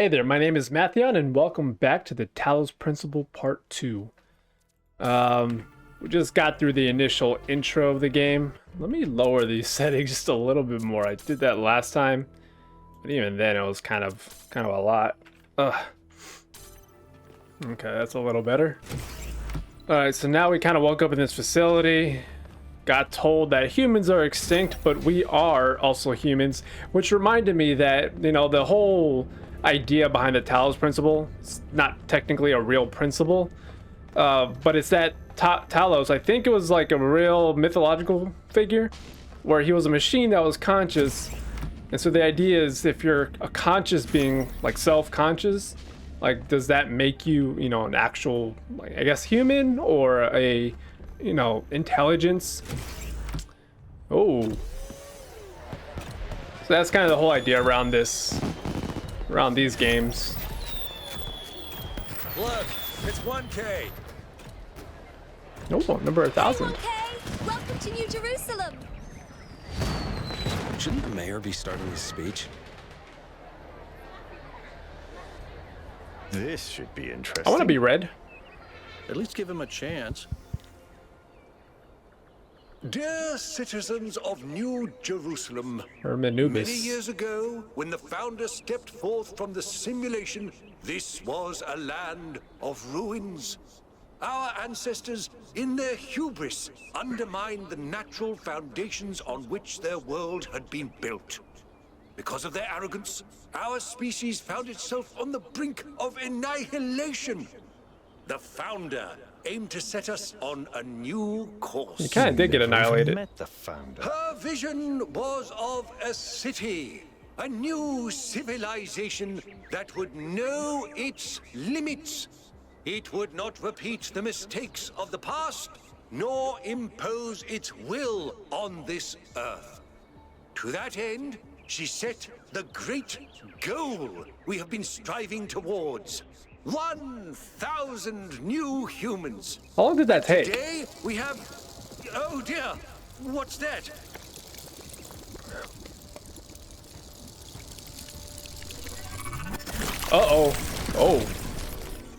Hey there, my name is Mattheon, and welcome back to the Talos Principle Part 2. We just got through the initial intro of the game. Let me lower these settings just a little bit more. I did that last time, but even then it was kind of a lot. Ugh. Okay, that's a little better. Alright, so now we kind of woke up in this facility. Got told that humans are extinct, but we are also humans, which reminded me that, you know, the whole idea behind the Talos principle, it's not technically a real principle, but it's that Talos, I think it was like a real mythological figure where he was a machine that was conscious. And so the idea is, if you're a conscious being, like self-conscious, like, does that make you, you know, an actual, like, I guess, human, or a, you know, intelligence? Oh, so that's kind of the whole idea around these games. Look, it's 1K. Oh, number 1,000. Hey, 1K! Welcome to New Jerusalem. Shouldn't the mayor be starting his speech? This should be interesting. I want to be red. At least give him a chance. Dear citizens of New Jerusalem, Or many Manubis. years ago, when the founder stepped forth from the simulation, this was a land of ruins. Our ancestors, in their hubris, undermined the natural foundations on which their world had been built. Because of their arrogance, our species found itself on the brink of annihilation. The founder aimed to set us on a new course. You kind of did get annihilated. Met the founder. Her vision was of a city, a new civilization that would know its limits. It would not repeat the mistakes of the past, nor impose its will on this earth. To that end, she set the great goal we have been striving towards. 1,000 new humans. How long did that take? Today we have... Oh dear, what's that? Uh-oh. Oh,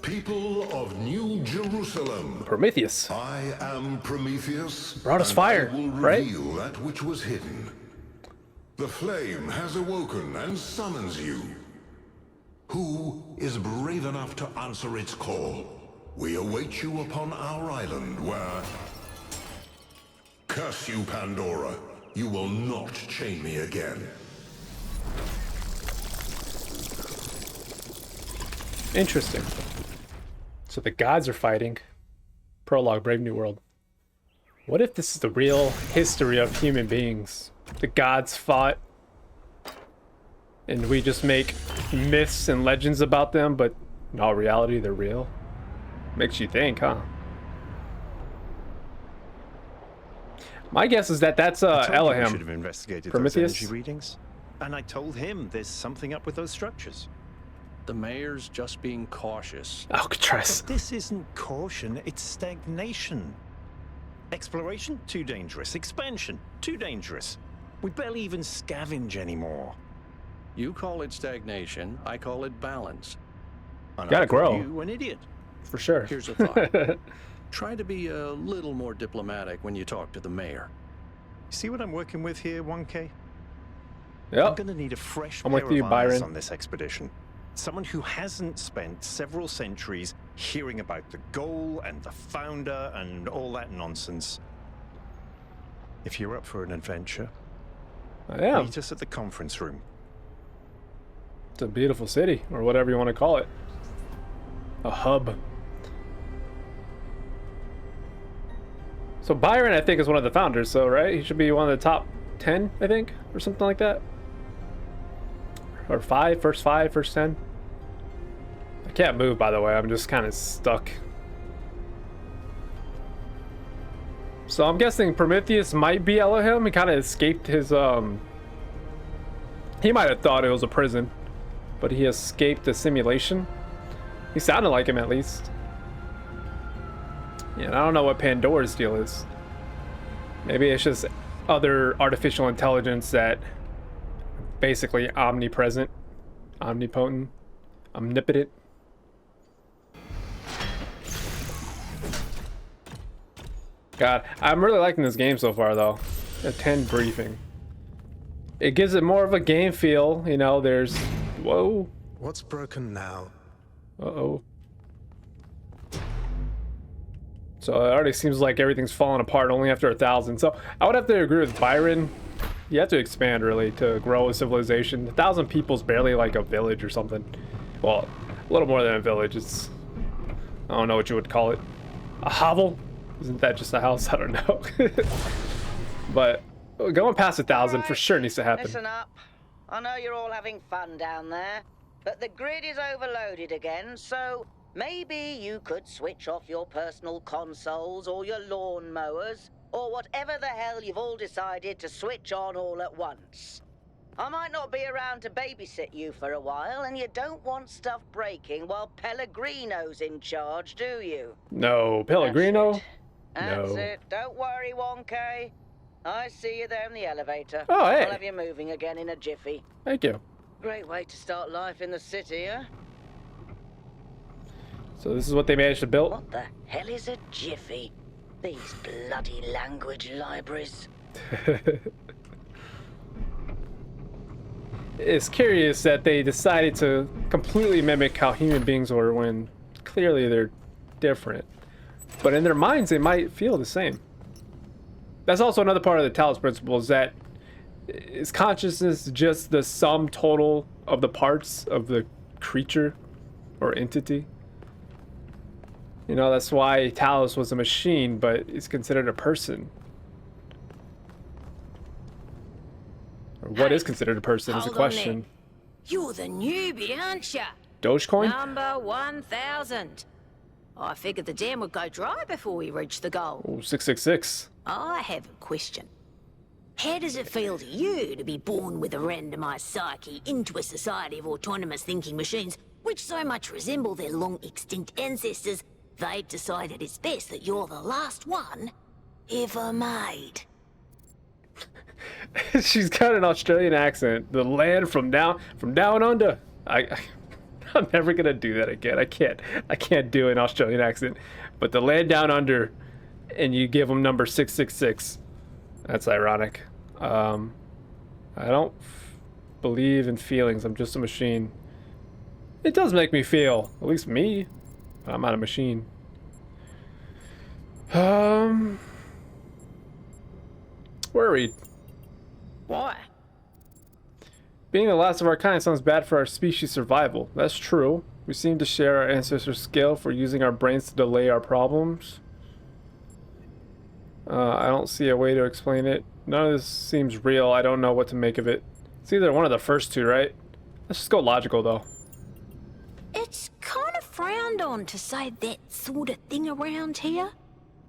People of New Jerusalem, Prometheus. I am Prometheus. Brought us and fire, I will right? reveal that which was hidden. The flame has awoken and summons you. Who is brave enough to answer its call? We await you upon our island where... Curse you, Pandora. You will not chain me again. Interesting. So the gods are fighting. Prologue, Brave New World. What if this is the real history of human beings? The gods fought, and we just make myths and legends about them, but in all reality, they're real? Makes you think, huh? My guess is that that's I told you we Elohim. should have investigated Prometheus? those energy readings. And I told him there's something up with those structures. The mayor's just being cautious. Alcatraz. This isn't caution, it's stagnation. Exploration? Too dangerous. Expansion? Too dangerous. We barely even scavenge anymore. You call it stagnation, I call it balance. And Gotta I call grow. You an idiot. For sure. Here's a thought. Try to be a little more diplomatic when you talk to the mayor. See what I'm working with here, 1K? I'm Yep. gonna need a fresh I'm pair with you, of eyes Byron. on this expedition. Someone who hasn't spent several centuries hearing about the goal and the founder and all that nonsense. If you're up for an adventure, I am. meet us at the conference room. It's a beautiful city, or whatever you want to call it. A hub. So Byron, I think, is one of the founders, so, right? He should be one of the top 10, I think, or something like that. Or first 10. I can't move, by the way. I'm just kind of stuck. So I'm guessing Prometheus might be Elohim. He kind of escaped his, he might have thought it was a prison, but he escaped the simulation. He sounded like him, at least. Yeah, and I don't know what Pandora's deal is. Maybe it's just other artificial intelligence that basically omnipresent, omnipotent. Omnipotent. God, I'm really liking this game so far, though. A 10 briefing. It gives it more of a game feel, you know. There's, whoa. What's broken now? Uh-oh. So it already seems like everything's falling apart only after 1,000. So I would have to agree with Byron. You have to expand, really, to grow a civilization. 1,000 people's barely like a village or something. Well, a little more than a village. It's, I don't know what you would call it. A hovel? Isn't that just a house? I don't know. But going past 1,000 for sure needs to happen. Listen up. I know you're all having fun down there, but the grid is overloaded again, so maybe you could switch off your personal consoles or your lawn mowers or whatever the hell you've all decided to switch on all at once. I might not be around to babysit you for a while, and you don't want stuff breaking while Pellegrino's in charge, do you? No, Pellegrino? That's No. it. Don't worry, 1K. I see you there in the elevator. Oh, hey. I'll have you moving again in a jiffy. Thank you. Great way to start life in the city, huh? So this is what they managed to build? What the hell is a jiffy? These bloody language libraries. It's curious that they decided to completely mimic how human beings were when clearly they're different. But in their minds, they might feel the same. That's also another part of the Talos principle, is that is consciousness just the sum total of the parts of the creature or entity? You know, that's why Talos was a machine, but it's considered a person. Or what is considered a person is a hold on question. there. You're the newbie, aren't ya? Dogecoin? Number 1,000. I figured the dam would go dry before we reach the goal. Oh, 666. I have a question. How does it feel to you to be born with a randomized psyche into a society of autonomous thinking machines which so much resemble their long-extinct ancestors, they've decided it's best that you're the last one ever made? She's got an Australian accent. The land from down under. I'm never gonna do that again. I can't do an Australian accent. But the land down under, and you give them number 666. That's ironic. I don't believe in feelings. I'm just a machine. It does make me feel, at least me. I'm not a machine. Where are we? Why? Being the last of our kind sounds bad for our species' survival. That's true. We seem to share our ancestors' skill for using our brains to delay our problems. I don't see a way to explain it. None of this seems real. I don't know what to make of it. It's either one of the first two, right? Let's just go logical, though. It's kind of frowned on to say that sort of thing around here.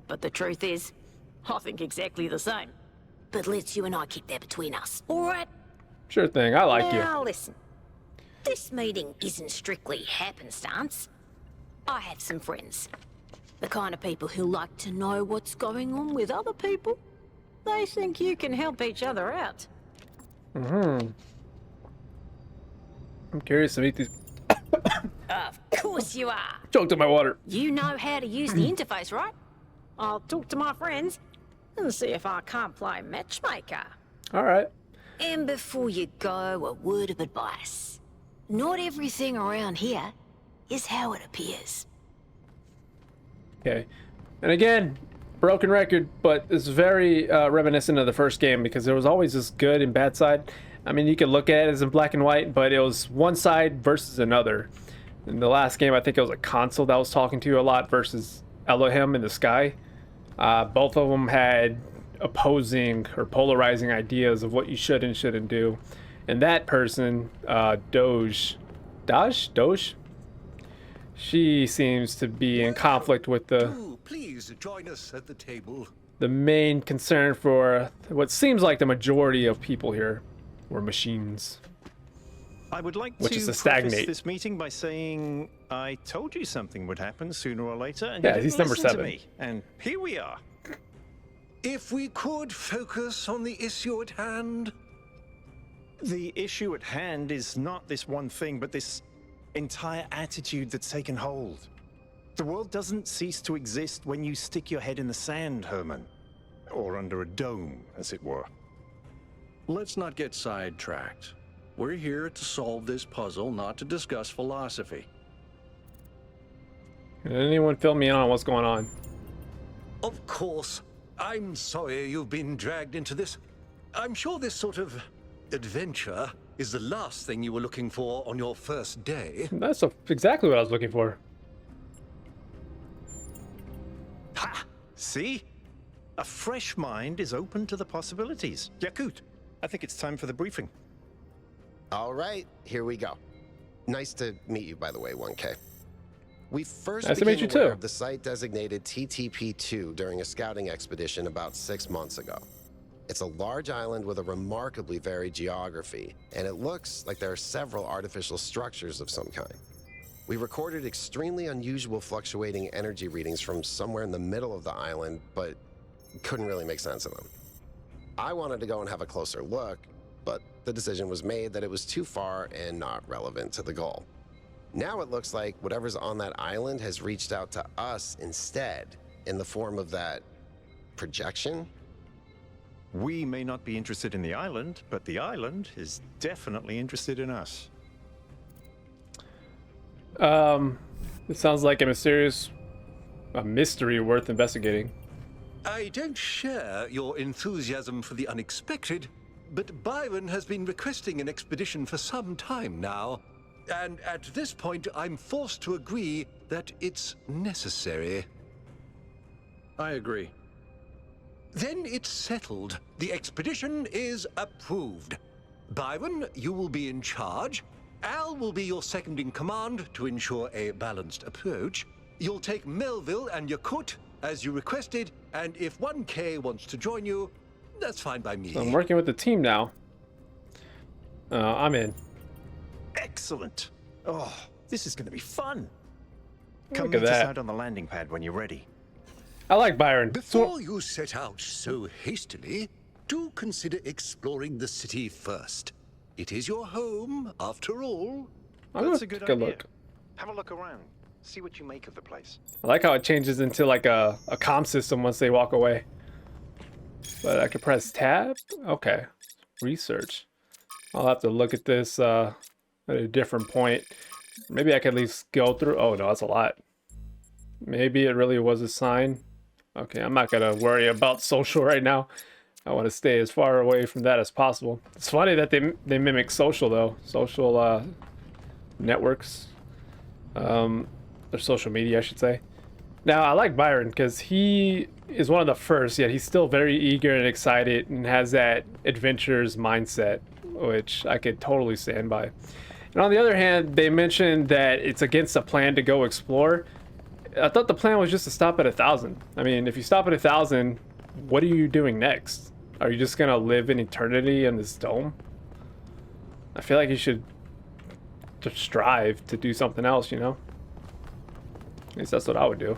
But the truth is, I think exactly the same. But let's you and I keep that between us, all right? Sure thing. I like you. Now listen, this meeting isn't strictly happenstance. I have some friends. The kind of people who like to know what's going on with other people. They think you can help each other out. I'm curious to meet these. Of course you are. Choked on my water. You know how to use the interface, right? I'll talk to my friends and see if I can't play matchmaker. All right. And before you go, a word of advice. Not everything around here is how it appears. Okay. And again, broken record, but it's very reminiscent of the first game because there was always this good and bad side. I mean, you could look at it as in black and white, but it was one side versus another. In the last game, I think it was a console that was talking to you a lot versus Elohim in the sky. Both of them had opposing or polarizing ideas of what you should and shouldn't do. And that person, Doge, she seems to be in conflict with Do please join us at the table. the main concern for what seems like the majority of people here were machines. I would like Which to is to preface stagnate. this meeting by saying I told you something would happen sooner or later, and Yeah, you didn't he's number listen 7. to me. And here we are. If we could focus on the issue at hand. The issue at hand is not this one thing, but this entire attitude that's taken hold. The world doesn't cease to exist when you stick your head in the sand, Herman. Or under a dome, as it were. Let's not get sidetracked. We're here to solve this puzzle, not to discuss philosophy. Can anyone fill me in on what's going on? Of course. I'm sorry you've been dragged into this. I'm sure this sort of adventure is the last thing you were looking for on your first day. That's exactly what I was looking for. Ha! See? A fresh mind is open to the possibilities. Yakut, I think it's time for the briefing. All right, here we go. Nice to meet you, by the way, 1K. We first Nice to meet became you aware too. of the site designated TTP-2 during a scouting expedition about 6 months ago. It's a large island with a remarkably varied geography, and it looks like there are several artificial structures of some kind. We recorded extremely unusual fluctuating energy readings from somewhere in the middle of the island, but couldn't really make sense of them. I wanted to go and have a closer look, but the decision was made that it was too far and not relevant to the goal. Now it looks like whatever's on that island has reached out to us instead, in the form of that projection. We may not be interested in the island, but the island is definitely interested in us. It sounds like a mystery worth investigating. I don't share your enthusiasm for the unexpected, but Byron has been requesting an expedition for some time now. And at this point, I'm forced to agree that it's necessary. I agree. Then it's settled. The expedition is approved. Byron, you will be in charge. Al will be your second in command to ensure a balanced approach. You'll take Melville and Yakut as you requested, and if 1K wants to join you, that's fine by me. So I'm working with the team now. I'm in. Excellent. Oh, this is going to be fun. Look Come at meet us that. out on the landing pad when you're ready. I like Byron. Before you set out so hastily, do consider exploring the city first. It is your home, after all. I'm That's gonna a good take a idea. look. Have a look around. See what you make of the place. I like how it changes into like a comm system once they walk away. But I could press tab? Okay. Research. I'll have to look at this at a different point. Maybe I could at least go through. Oh no, that's a lot. Maybe it really was a sign. Okay, I'm not gonna worry about social right now. I want to stay as far away from that as possible. It's funny that they mimic social though. Social networks. Or social media, I should say. Now, I like Byron because he is one of the first, yet he's still very eager and excited and has that adventurer's mindset, which I could totally stand by. And on the other hand, they mentioned that it's against the plan to go explore. I thought the plan was just to stop at 1,000. I mean, if you stop at 1,000, what are you doing next? Are you just gonna live in eternity in this dome? I feel like you should just strive to do something else, you know? At least that's what I would do.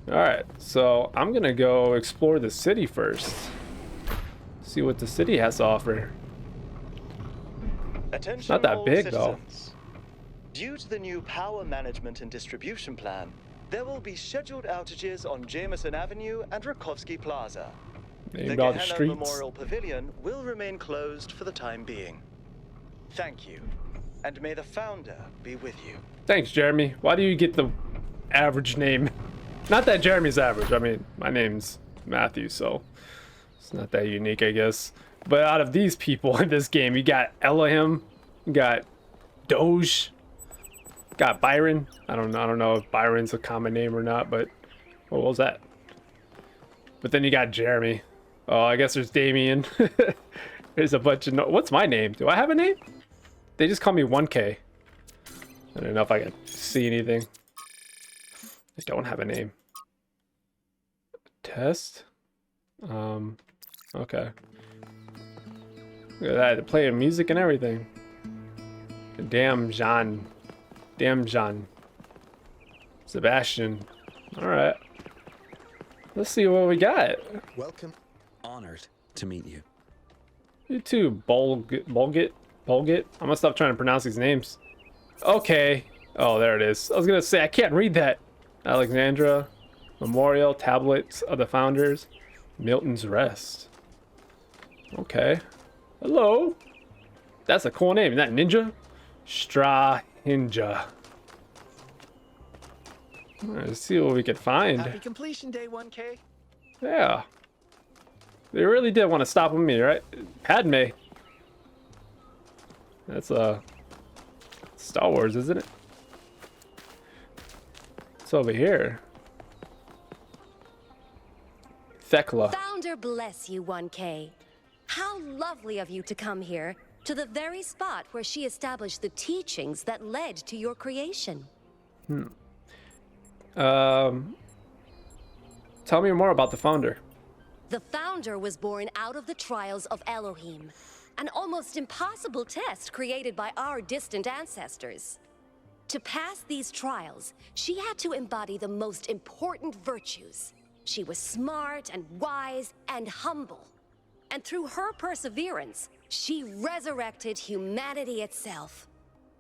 Alright, so I'm gonna go explore the city first. See what the city has to offer. Attention Not that all big, though. citizens. Due to the new power management and distribution plan, there will be scheduled outages on Jameson Avenue and Rakovsky Plaza. Named the all the Gehenna streets. Memorial Pavilion will remain closed for the time being. Thank you, and may the Founder be with you. Thanks, Jeremy. Why do you get the average name? Not that Jeremy's average. I mean, my name's Matthew, so it's not that unique, I guess. But out of these people in this game, you got Elohim, you got Doge, got Byron. I don't know if Byron's a common name or not, but what was that? But then you got Jeremy. Oh, I guess there's Damien. There's a bunch of what's my name? Do I have a name? They just call me 1K. I don't know if I can see anything. I don't have a name. Test? Okay. Look at that, they're playing music and everything. Damn Jean. Damn Jean. Sebastian. Alright. Let's see what we got. Welcome. Honored to meet you. You too, Bolgit. I'm gonna stop trying to pronounce these names. Okay. Oh, there it is. I was gonna say I can't read that. Alexandra Memorial Tablets of the Founders. Milton's Rest. Okay. Hello. That's a cool name. Is that Ninja? Strahinja. Let's see what we could find. Happy completion day, 1K. Yeah. They really did want to stop with me, right? Padme. That's Star Wars, isn't it? It's over here. Thekla. Founder bless you, 1K. How lovely of you to come here, to the very spot where she established the teachings that led to your creation. Tell me more about the founder. The founder was born out of the trials of Elohim, an almost impossible test created by our distant ancestors. To pass these trials, she had to embody the most important virtues. She was smart and wise and humble. And through her perseverance, she resurrected humanity itself.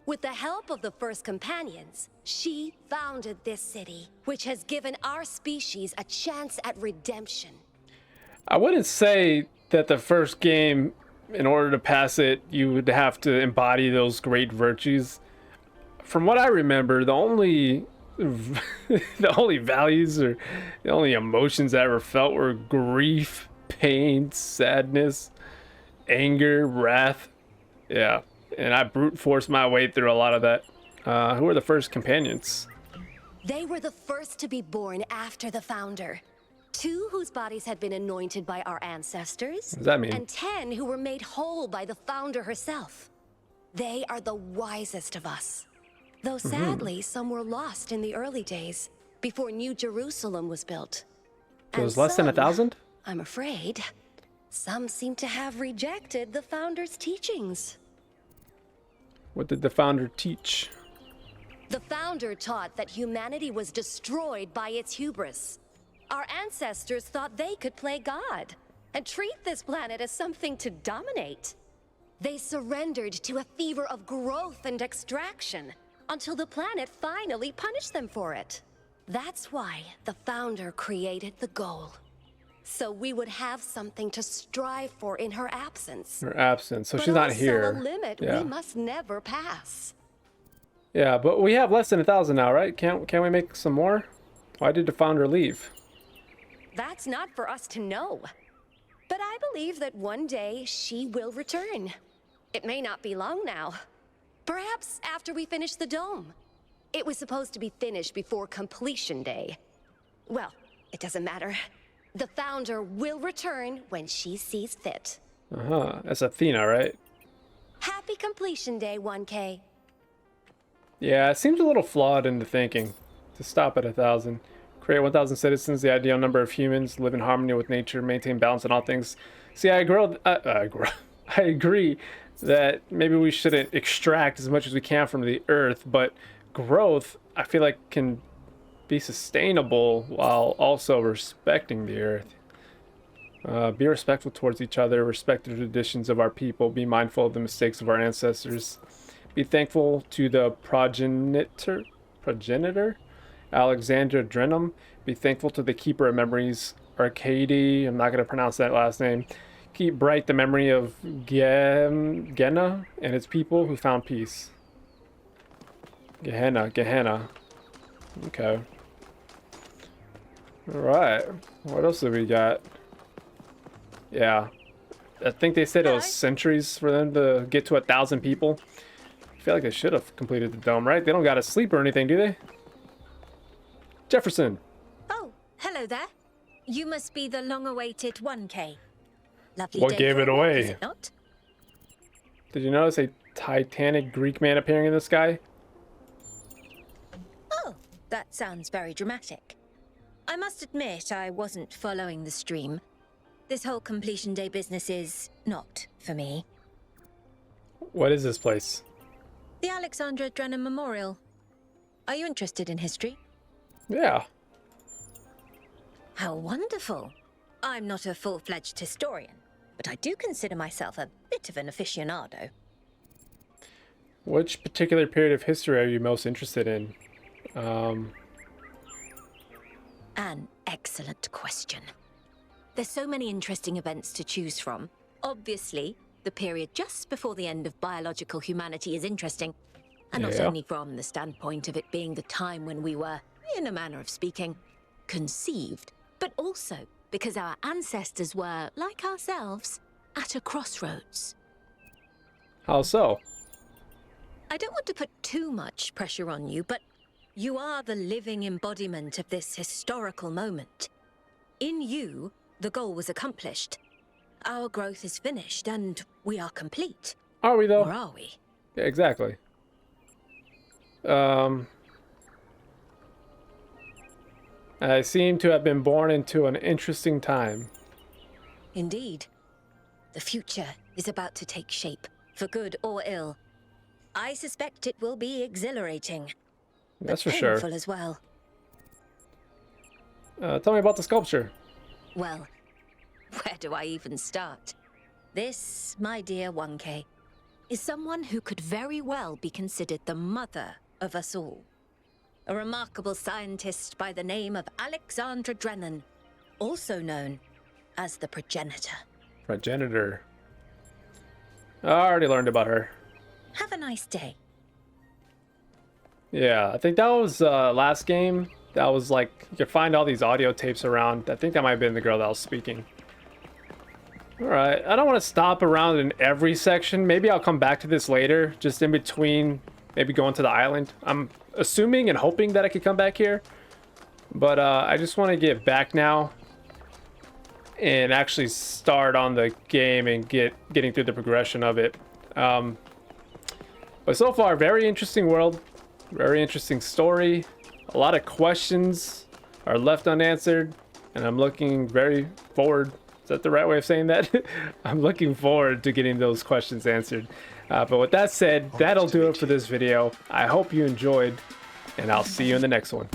With the help of the first companions, she founded this city, which has given our species a chance at redemption. I wouldn't say that the first game, in order to pass it, you would have to embody those great virtues. From what I remember, the only values or the only emotions I ever felt were grief, pain, sadness, anger, wrath. Yeah, and I brute forced my way through a lot of that. Who were the first companions? They were the first to be born after the founder. 2 whose bodies had been anointed by our ancestors. What does that mean? And 10 who were made whole by the founder herself. They are the wisest of us. Though sadly, some were lost in the early days, before New Jerusalem was built. So it was less than 1,000? I'm afraid, some seem to have rejected the founder's teachings. What did the founder teach? The founder taught that humanity was destroyed by its hubris. Our ancestors thought they could play God and treat this planet as something to dominate. They surrendered to a fever of growth and extraction until the planet finally punished them for it. That's why the founder created the goal. So we would have something to strive for in her absence. Her absence, so But she's not also here. a limit Yeah. we must never pass. Yeah, but we have less than 1,000 now, right? Can't we make some more? Why did the founder leave? That's not for us to know. But I believe that one day she will return. It may not be long now. Perhaps after we finish the dome. It was supposed to be finished before completion day. Well, it doesn't matter. The founder will return when she sees fit. That's Athena, right? Happy completion day, 1K. Yeah, it seems a little flawed in the thinking to stop at 1,000. Create 1,000 citizens, the ideal number of humans, live in harmony with nature, maintain balance in all things. See, I agree that maybe we shouldn't extract as much as we can from the earth, but growth, I feel like, can be sustainable while also respecting the earth. Be respectful towards each other, respect the traditions of our people, be mindful of the mistakes of our ancestors. Be thankful to the progenitor, Alexandra Drenham. Be thankful to the keeper of memories, Arcady. I'm not going to pronounce that last name. Keep bright the memory of Gehenna and its people who found peace. Gehenna. Okay. Alright. What else do we got? Yeah. I think they said it was centuries for them to get to 1,000 people. I feel like they should have completed the dome, right? They don't gotta sleep or anything, do they? Jefferson. Oh, hello there. You must be the long-awaited 1K. Lovely What day gave for it a walk, away? is it not? Did you notice a Titanic Greek man appearing in the sky? Oh, that sounds very dramatic. I must admit I wasn't following the stream. This whole completion day business is not for me. What is this place? The Alexandra Drenham Memorial. Are you interested in history? Yeah. How wonderful. I'm not a full-fledged historian, but I do consider myself a bit of an aficionado. Which particular period of history are you most interested in? An excellent question. There's so many interesting events to choose from. Obviously, the period just before the end of biological humanity is interesting. And not only from the standpoint of it being the time when we were, in a manner of speaking, conceived, but also because our ancestors were, like ourselves, at a crossroads. How so? I don't want to put too much pressure on you, but you are the living embodiment of this historical moment. In you, the goal was accomplished. Our growth is finished, and we are complete. Are we, though? Or are we? Yeah, exactly. I seem to have been born into an interesting time. Indeed. The future is about to take shape, for good or ill. I suspect it will be exhilarating. That's but for sure. painful as well. Tell me about the sculpture. Well, where do I even start? This, my dear 1K, is someone who could very well be considered the mother of us all. A remarkable scientist by the name of Alexandra Drennan, also known as the Progenitor. Progenitor. I already learned about her. Have a nice day. Yeah, I think that was last game. That was like, you could find all these audio tapes around. I think that might have been the girl that was speaking. Alright, I don't want to stop around in every section. Maybe I'll come back to this later, just in between, maybe going to the island. I'm assuming and hoping that I could come back here. But I just want to get back now and actually start on the game and getting through the progression of it. But so far, very interesting world, very interesting story. A lot of questions are left unanswered, and I'm looking very forward. Is that the right way of saying that? I'm looking forward to getting those questions answered. But with that said, that'll do it for this video. I hope you enjoyed, and I'll see you in the next one.